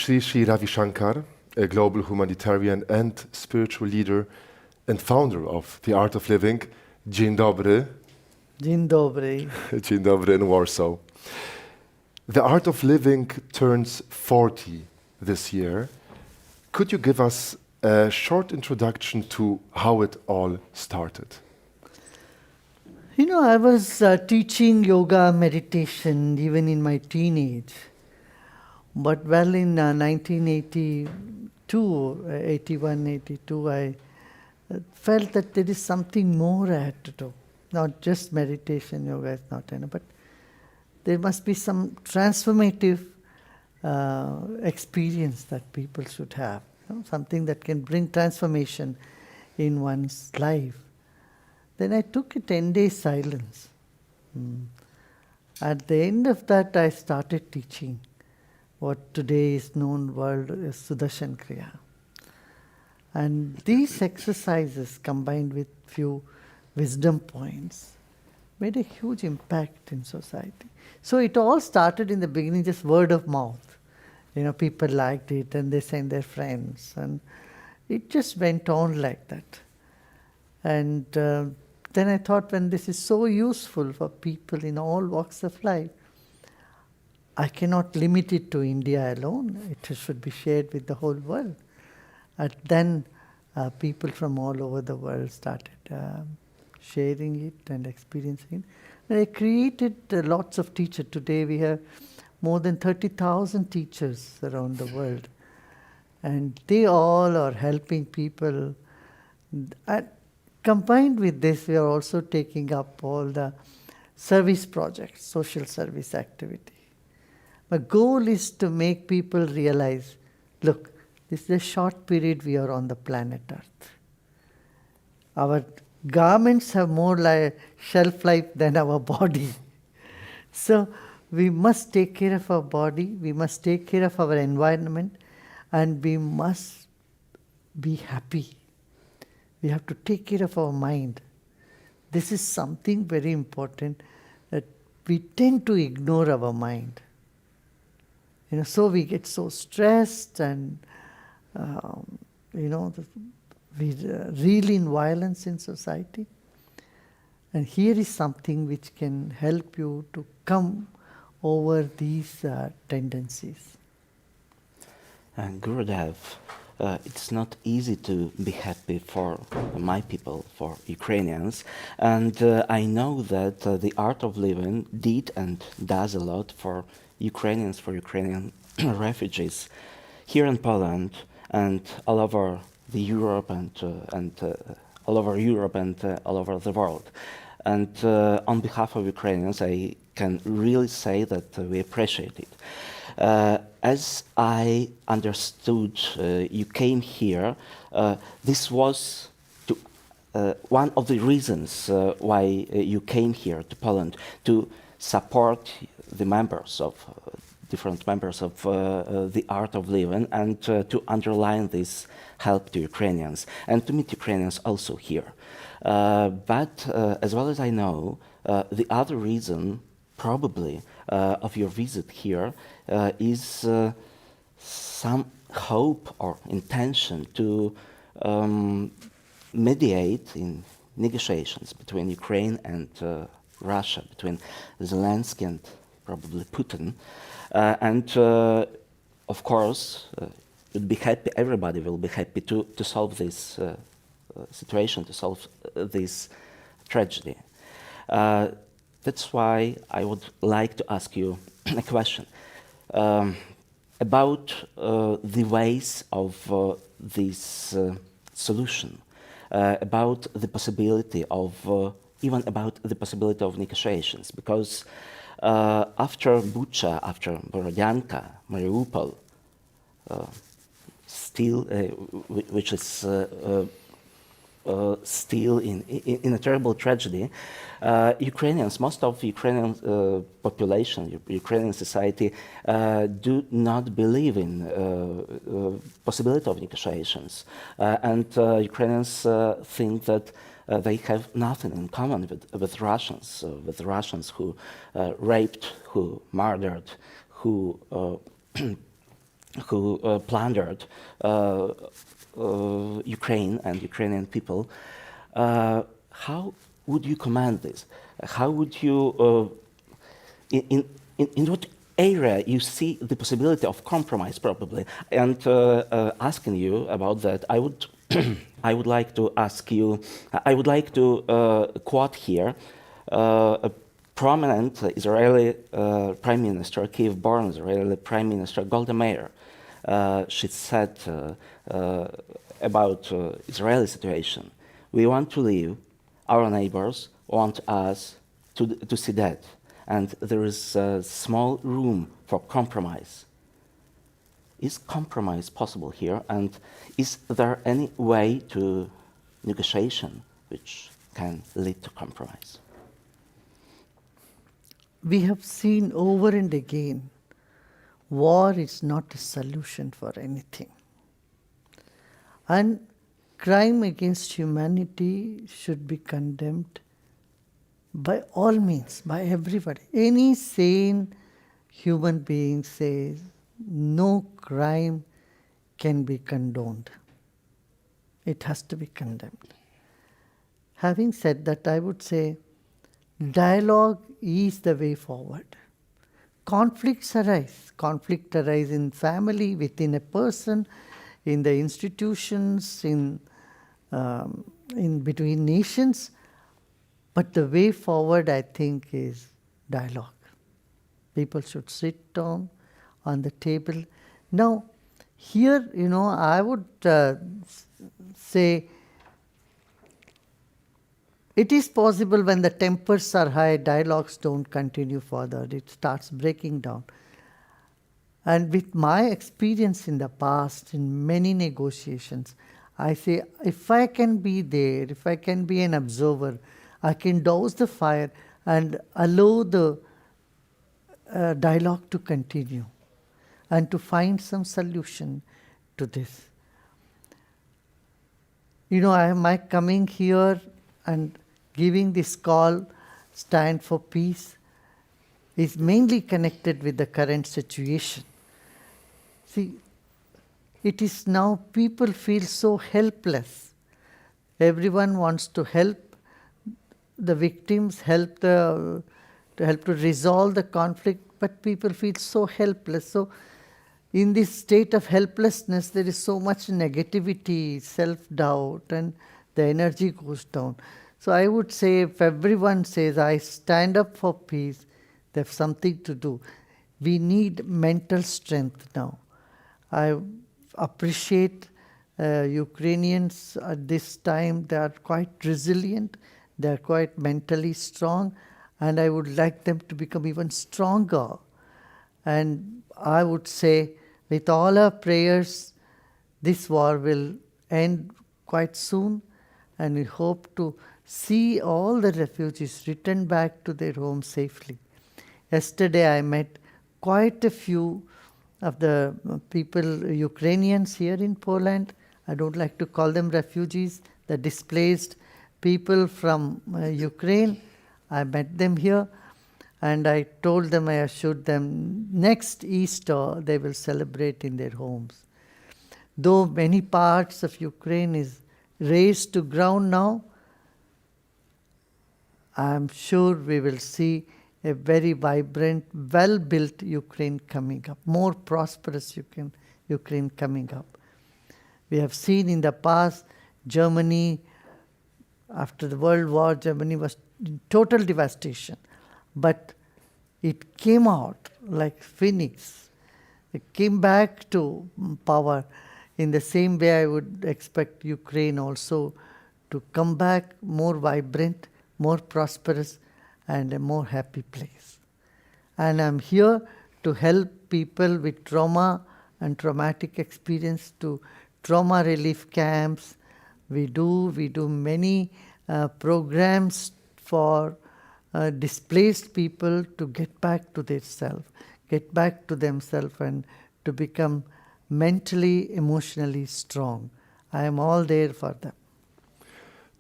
Sri Sri Ravi Shankar, a global humanitarian and spiritual leader and founder of The Art of Living. Dzień dobry. Dzień dobry. Dzień dobry in Warsaw. The Art of Living turns 40 this year. Could you give us a short introduction to how it all started? You know, I was teaching yoga meditation even in my teenage. But well, in 1982, 81, 82, I felt that there is something more I had to do. Not just meditation, yoga is not enough, but there must be some transformative experience that people should have. You know, something that can bring transformation in one's life. Then I took a 10-day silence. At the end of that, I started teaching what today is known world as Sudarshan Kriya. And these exercises combined with few wisdom points made a huge impact in society. So it all started in the beginning just word of mouth. You know, people liked it and they sent their friends, and it just went on like that. And then I thought, when this is so useful for people in all walks of life, I cannot limit it to India alone. It should be shared with the whole world. And then people from all over the world started sharing it and experiencing it. And I created lots of teachers. Today we have more than 30,000 teachers around the world. And they all are helping people. And combined with this, we are also taking up all the service projects, social service activity. My goal is to make people realize, look, this is a short period we are on the planet Earth. Our garments have more shelf life than our body. So we must take care of our body, we must take care of our environment, and we must be happy. We have to take care of our mind. This is something very important, that we tend to ignore our mind. You know, so we get so stressed, and we reel in violence in society. And here is something which can help you to come over these tendencies. And Gurudev, it's not easy to be happy for my people, for Ukrainians. And I know that the Art of Living did and does a lot for Ukrainians, for Ukrainian refugees here in Poland and all over the Europe and all over Europe and all over the world. And on behalf of Ukrainians, I can really say that we appreciate it. As I understood, you came here. This was one of the reasons why you came here to Poland, to support the members of different members of the Art of Living, and to underline this help to Ukrainians and to meet Ukrainians also here. But as well as I know, the other reason probably of your visit here is some hope or intention to mediate in negotiations between Ukraine and Russia, between Zelensky and probably Putin. And of course, you'd be happy, everybody will be happy to solve this situation, to solve this tragedy. That's why I would like to ask you a question about the ways of this solution, about the possibility of, even about the possibility of negotiations, because after Bucha, after Borodyanka, Mariupol, still, which is still in a terrible tragedy, Ukrainians, most of the Ukrainian population, Ukrainian society, do not believe in possibility of negotiations, and Ukrainians think that they have nothing in common with Russians who raped, who murdered, who who plundered Ukraine and Ukrainian people. How would you comment this? How would you, in what area you see the possibility of compromise, probably? And asking you about that, I would, I would like to ask you, I would like to quote here a prominent Israeli Prime Minister, Kiev-born Israeli Prime Minister Golda Meir. She said about Israeli situation, we want to live, our neighbors want us to see that, and there is a small room for compromise. Is compromise possible here, and is there any way to negotiation which can lead to compromise? We have seen over and again, war is not a solution for anything. And crime against humanity should be condemned by all means, by everybody. Any sane human being says no crime can be condoned. It has to be condemned. Having said that, I would say dialogue is the way forward. Conflicts arise. Conflict arise in family, within a person, in the institutions, in between nations. But the way forward, I think, is dialogue. People should sit down on the table. Now, here, I would say it is possible when the tempers are high, dialogues don't continue further. It starts breaking down. And with my experience in the past, in many negotiations, I say, if I can be there, if I can be an observer, I can douse the fire and allow the dialogue to continue and to find some solution to this. My coming here and giving this call, Stand for Peace, is mainly connected with the current situation. See, it is now people feel so helpless. Everyone wants to help the victims, to resolve the conflict, but people feel so helpless. So in this state of helplessness, there is so much negativity, self-doubt, and the energy goes down. So I would say if everyone says, I stand up for peace, they have something to do. We need mental strength now. I appreciate Ukrainians at this time. They are quite resilient. They are quite mentally strong. And I would like them to become even stronger. And I would say, with all our prayers, this war will end quite soon. And we hope to see all the refugees return back to their homes safely. Yesterday I met quite a few of the people, Ukrainians here in Poland. I don't like to call them refugees, the displaced people from Ukraine. I met them here and I told them, I assured them, next Easter they will celebrate in their homes. Though many parts of Ukraine is razed to ground now, I am sure we will see a very vibrant, well-built Ukraine coming up, more prosperous Ukraine coming up. We have seen in the past, Germany, after the World War, Germany was in total devastation. But it came out like phoenix. It came back to power. In the same way, I would expect Ukraine also to come back more vibrant, more prosperous, and a more happy place. And I'm here to help people with trauma and traumatic experience to trauma relief camps. We do many programs for displaced people to get back to themselves and to become mentally, emotionally strong. I am all there for them.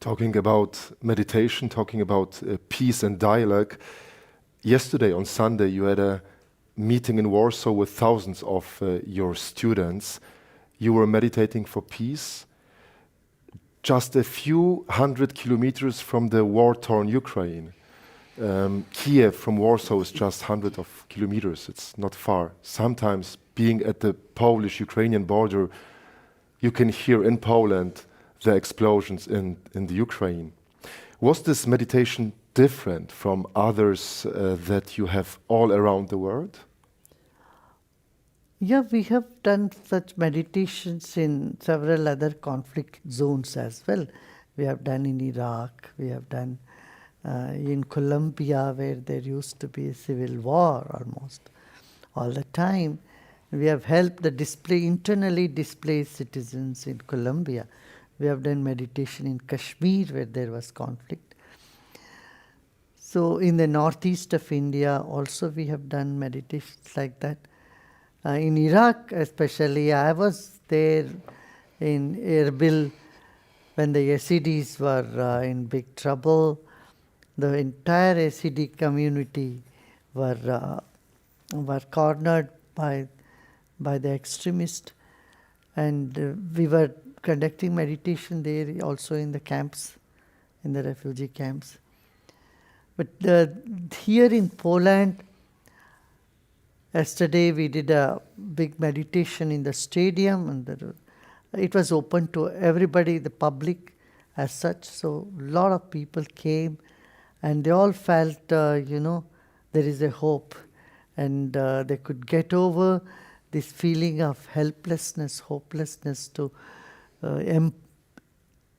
Talking about meditation, talking about peace and dialogue. Yesterday on Sunday, you had a meeting in Warsaw with thousands of your students. You were meditating for peace just a few hundred kilometers from the war-torn Ukraine. Kiev from Warsaw is just hundreds of kilometers. It's not far. Sometimes being at the Polish-Ukrainian border, you can hear in Poland the explosions in the Ukraine. Was this meditation different from others that you have all around the world? Yeah, we have done such meditations in several other conflict zones as well. We have done in Iraq, we have done in Colombia, where there used to be a civil war almost all the time. We have helped the internally displaced citizens in Colombia. We have done meditation in Kashmir, where there was conflict. So in the northeast of India also we have done meditations like that. In Iraq especially, I was there in Erbil when the Yazidis were in big trouble. The entire Yazidi community were cornered by the extremists, and we were conducting meditation there also in the camps, in the refugee camps. But here in Poland, yesterday we did a big meditation in the stadium, and it was open to everybody, the public as such. So a lot of people came, and they all felt, there is a hope, and they could get over this feeling of helplessness, hopelessness, to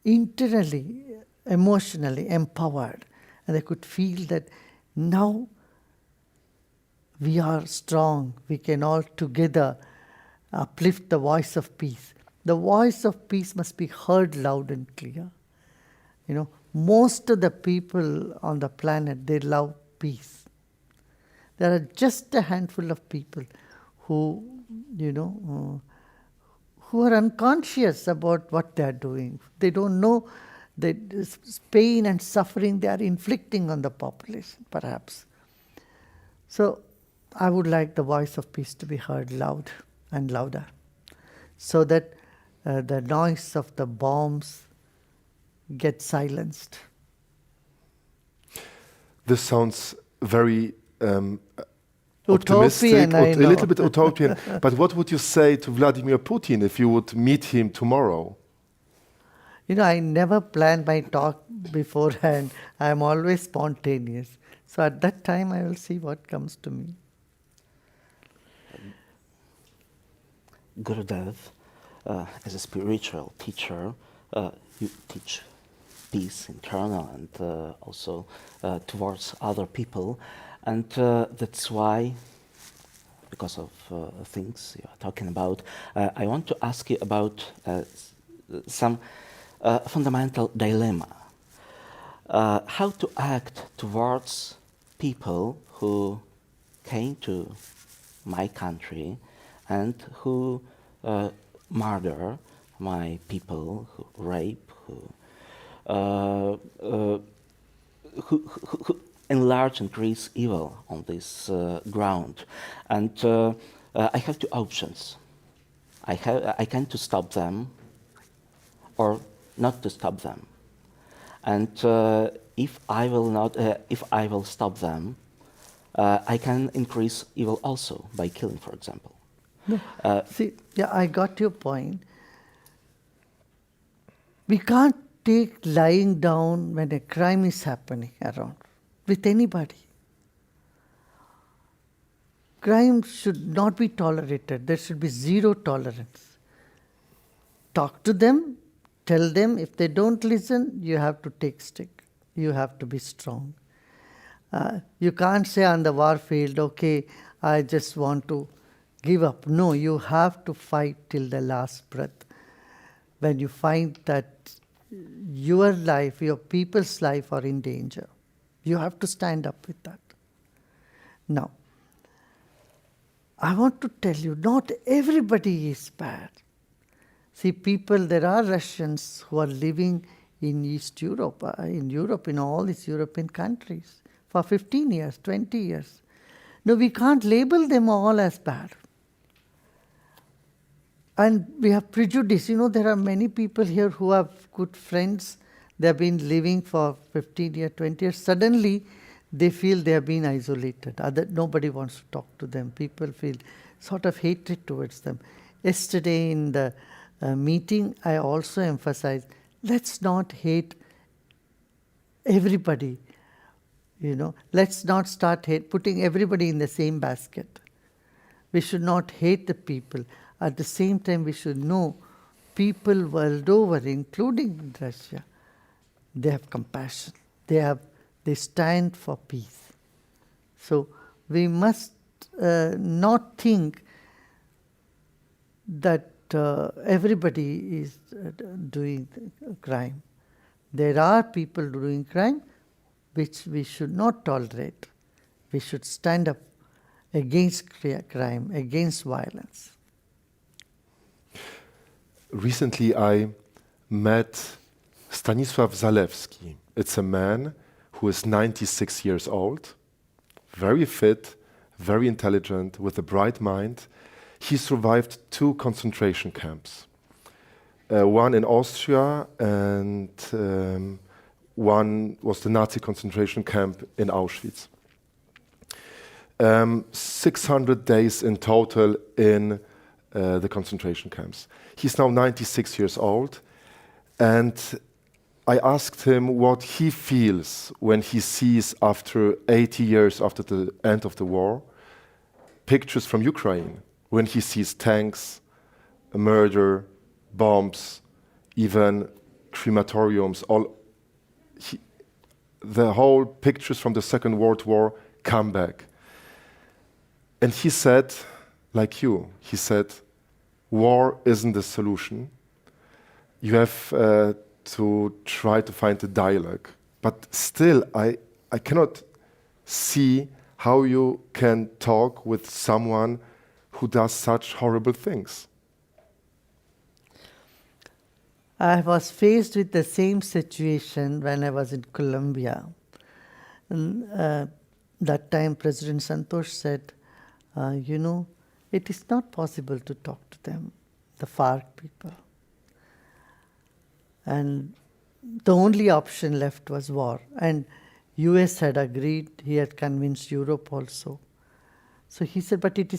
internally, emotionally empowered. And they could feel that now we are strong, we can all together uplift the voice of peace. The voice of peace must be heard loud and clear. Most of the people on the planet, they love peace. There are just a handful of people who are unconscious about what they are doing. They don't know the pain and suffering they are inflicting on the population, perhaps. So I would like the voice of peace to be heard loud and louder, so that the noise of the bombs gets silenced. This sounds very optimistic, Utopian, I a know. little bit utopian. But what would you say to Vladimir Putin if you would meet him tomorrow? I never plan my talk beforehand. I am always spontaneous. So at that time, I will see what comes to me. Gurudev, as a spiritual teacher, you teach peace internal and also towards other people. And that's why, because of things you are talking about, I want to ask you about some fundamental dilemma. How to act towards people who came to my country and who murder my people, who rape, who enlarge and increase evil on this ground. And I have two options. I can to stop them or not to stop them. And if I will stop them, I can increase evil also by killing, for example. No. I got your point. We can't take lying down when a crime is happening around with anybody. Crime should not be tolerated. There should be zero tolerance. Talk to them, tell them. If they don't listen, you have to take stick. You have to be strong. You can't say on the war field, okay, I just want to give up. No, you have to fight till the last breath. When you find that your life, your people's life are in danger, you have to stand up with that. Now, I want to tell you, not everybody is bad. See, there are Russians who are living in East Europe, in all these European countries for 15 years, 20 years. No, we can't label them all as bad. And we have prejudice. There are many people here who have good friends. They have been living for 15 years, 20 years. Suddenly, they feel they have been isolated. Nobody wants to talk to them. People feel sort of hatred towards them. Yesterday in the meeting, I also emphasized, let's not hate everybody. Let's not start putting everybody in the same basket. We should not hate the people. At the same time, we should know people world over, including in Russia, they have compassion. They stand for peace. So we must not think that everybody is doing crime. There are people doing crime which we should not tolerate. We should stand up against crime, against violence. Recently, I met Stanisław Zalewski. It's a man who is 96 years old, very fit, very intelligent, with a bright mind. He survived 2 concentration camps, one in Austria and one was the Nazi concentration camp in Auschwitz. 600 days in total in the concentration camps. He's now 96 years old, and I asked him what he feels when he sees, after 80 years after the end of the war, pictures from Ukraine, when he sees tanks, murder, bombs, even crematoriums, the whole pictures from the Second World War come back. And he said, like you, he said, war isn't the solution. You have to try to find a dialogue. But still, I cannot see how you can talk with someone who does such horrible things. I was faced with the same situation when I was in Colombia. And, that time President Santosh said, it is not possible to talk to them, the FARC people. And the only option left was war. And US had agreed, he had convinced Europe also. So he said, but it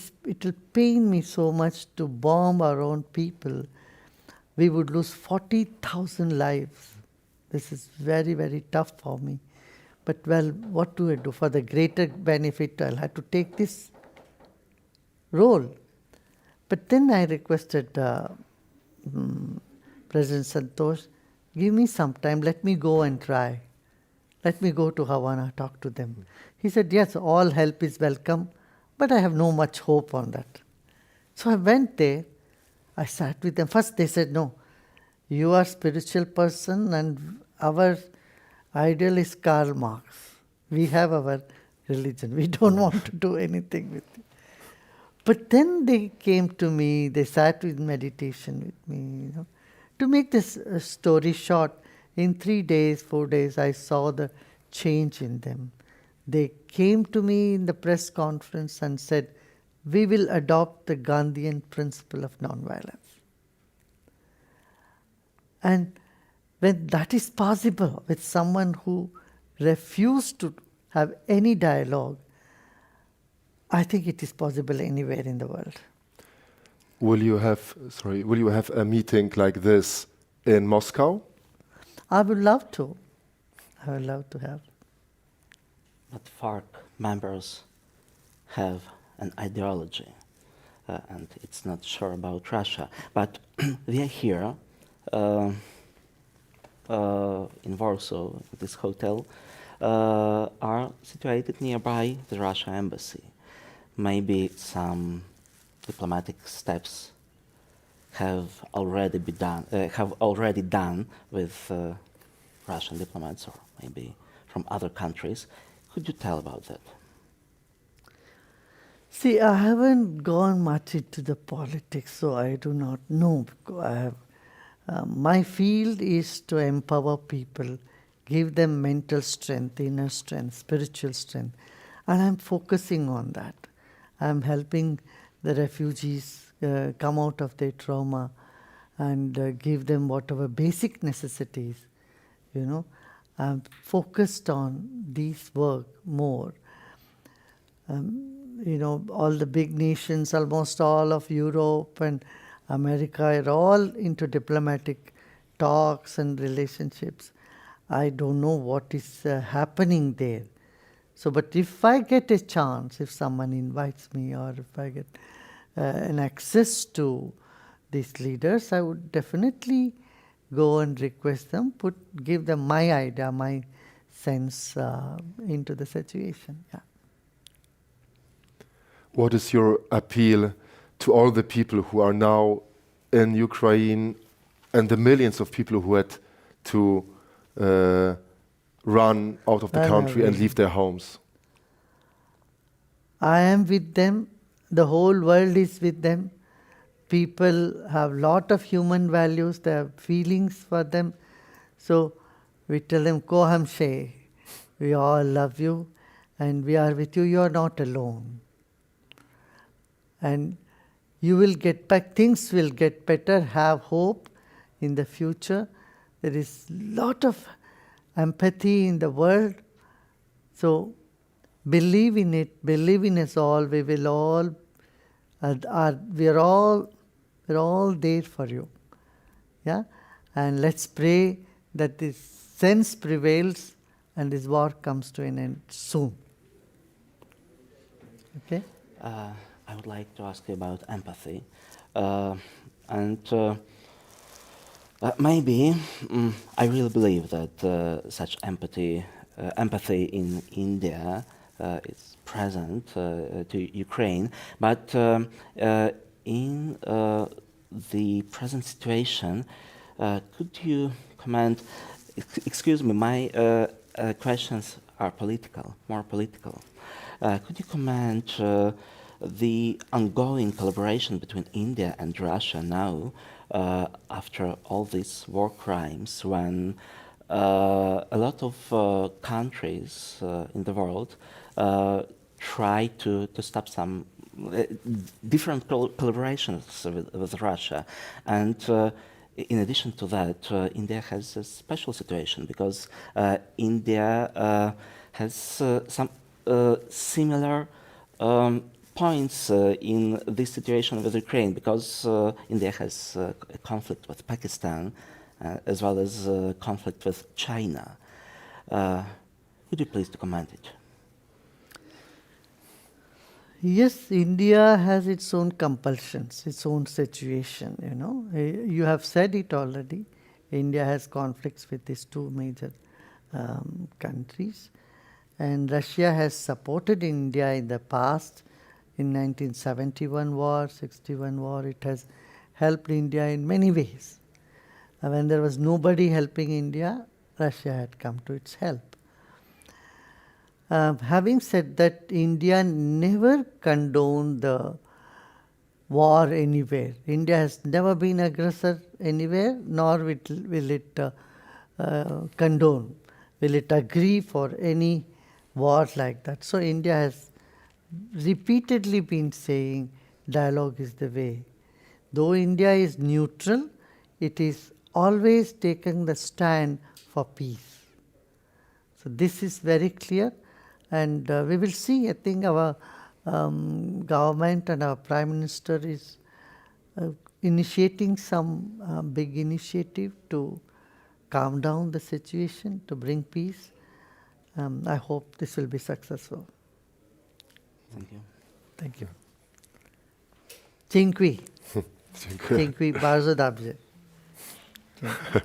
will pain me so much to bomb our own people. We would lose 40,000 lives. This is very, very tough for me. But well, what do I do? For the greater benefit, I'll have to take this role. But then I requested President Santosh, give me some time, let me go and try. Let me go to Havana, talk to them. He said, yes, all help is welcome, but I have no much hope on that. So I went there, I sat with them. First they said, no, you are a spiritual person and our ideal is Karl Marx. We have our religion. We don't want to do anything with it. But then they came to me, they sat with meditation with me. To make this story short, in 3 days, 4 days, I saw the change in them. They came to me in the press conference and said, we will adopt the Gandhian principle of nonviolence. And when that is possible with someone who refused to have any dialogue, I think it is possible anywhere in the world. Will you have a meeting like this in Moscow? I would love to. I would love to have. But FARC members have an ideology, and it's not sure about Russia. But we are here in Warsaw, this hotel, are situated nearby the Russian embassy. Maybe some diplomatic steps have already done with Russian diplomats, or maybe from other countries. Could you tell about that? See, I haven't gone much into the politics, so I do not know. My field is to empower people, give them mental strength, inner strength, spiritual strength. And I'm focusing on that. I'm helping the refugees come out of their trauma and give them whatever basic necessities, you know. I'm focused on these work more. You know, all the big nations, almost all of Europe and America are all into diplomatic talks and relationships. I don't know what is happening there. So, but if I get a chance, if someone invites me or if I get an access to these leaders, I would definitely go and request them, give them my idea, my sense into the situation. Yeah. What is your appeal to all the people who are now in Ukraine and the millions of people who had to run out of the country and leave their homes? I am with them. The whole world is with them. People have a lot of human values. They have feelings for them. So we tell them, Ko hamshe, we all love you and we are with you. You are not alone. And you will get back, things will get better, have hope in the future. There is a lot of empathy in the world. So believe in it, believe in us all. We will all, we're all there for you. Yeah? And let's pray that this sense prevails and this war comes to an end soon. Okay? I would like to ask you about empathy. Maybe I really believe that such empathy in India is present to Ukraine, but in the present situation, could you comment? Excuse me, my questions are more political. Could you comment the ongoing collaboration between India and Russia now, after all these war crimes, when a lot of countries in the world try to stop some different collaborations with Russia, and in addition to that, India has a special situation because India has some similar points in this situation with Ukraine, because India has a conflict with Pakistan as well as a conflict with China. Would you please comment it? Yes, India has its own compulsions, its own situation, you know. You have said it already. India has conflicts with these two major countries. And Russia has supported India in the past. In 1971 war, 61 war, it has helped India in many ways. When there was nobody helping India, Russia had come to its help. Having said that, India never condoned the war anywhere. India has never been aggressor anywhere, nor will it condone, will it agree for any war like that. So India has repeatedly been saying dialogue is the way. Though India is neutral, it is always taking the stand for peace. So this is very clear. And we will see. I think our government and our Prime Minister is initiating some big initiative to calm down the situation, to bring peace. I hope this will be successful. Thank you. Thank you. Dziękuję. Dziękuję bardzo dobrze. Dziękuję.